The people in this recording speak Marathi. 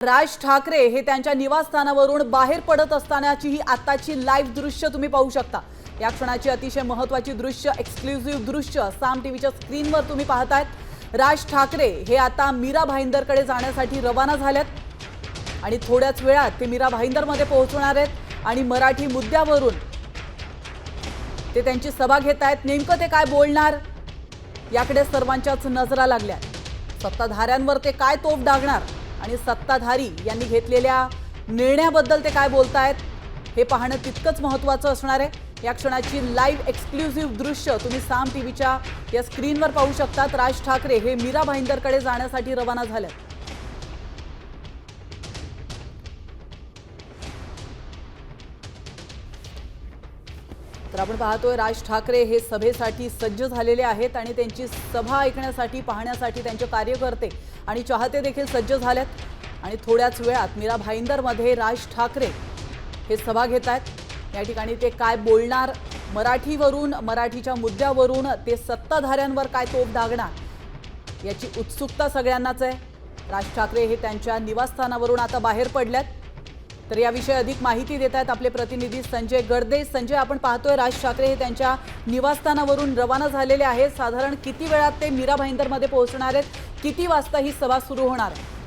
राज ठाकरे हे त्यांच्या निवासस्थानावरून बाहेर पडत असतानाची ही आताची लाईव्ह दृश्य तुम्ही पाहू शकता। या क्षणाची अतिशय महत्त्वाची दृश्य, एक्सक्लुझिव्ह दृश्य साम टीव्हीच्या स्क्रीनवर तुम्ही पाहतायत। राज ठाकरे हे आता मीरा भाईंदरकडे जाण्यासाठी रवाना झालेत आणि थोड्याच वेळात ते मीरा भाईंदरमध्ये पोहोचणार आहेत आणि मराठी मुद्द्यावरून ते त्यांची सभा घेत आहेत। नेमकं ते काय बोलणार याकडे सर्वांच्याच नजरा लागल्या। सत्ताधाऱ्यांवर ते काय तोफ डागणार आणि सत्ताधारी यांनी घेतलेल्या निर्णयाबद्दल ते काय बोलतायत हे पाहणं तितकंच महत्त्वाचं असणार आहे। या क्षणाची लाईव्ह एक्सक्लुझिव्ह दृश्य तुम्ही साम टीव्हीच्या या स्क्रीनवर पाहू शकतात। राज ठाकरे हे मीरा भाईंदरकडे जाण्यासाठी रवाना झाले। तर आपण पाहतोय राज ठाकरे हे सभेसाठी सज्ज झालेले आहेत आणि त्यांची सभा ऐकण्यासाठी पाहण्यासाठी त्यांचे कार्यकर्ते आणि चाहते देखील सज्ज झालेत आणि थोड्याच वेळात मीरा भाईंदरमध्ये राज ठाकरे हे सभा घेत आहेत। या ठिकाणी ते काय बोलणार, मराठीवरून मराठीच्या मुद्द्यावरून ते सत्ताधाऱ्यांवर काय तोफ डागणार याची उत्सुकता सगळ्यांनाच आहे। राज ठाकरे हे त्यांच्या निवासस्थानावरून आता बाहेर पडलेत। तर याविषयी अधिक माहिती देत आहेत आपले प्रतिनिधी संजय गर्दे। संजय, आपण पाहतोय राज ठाकरे हे त्यांच्या निवासस्थानावरून रवाना झालेले आहेत। साधारण किती वेळात ते मीरा भाईंदरमध्ये पोहोचणार आहेत? किती वाजता ही सभा सुरू होणार आहे?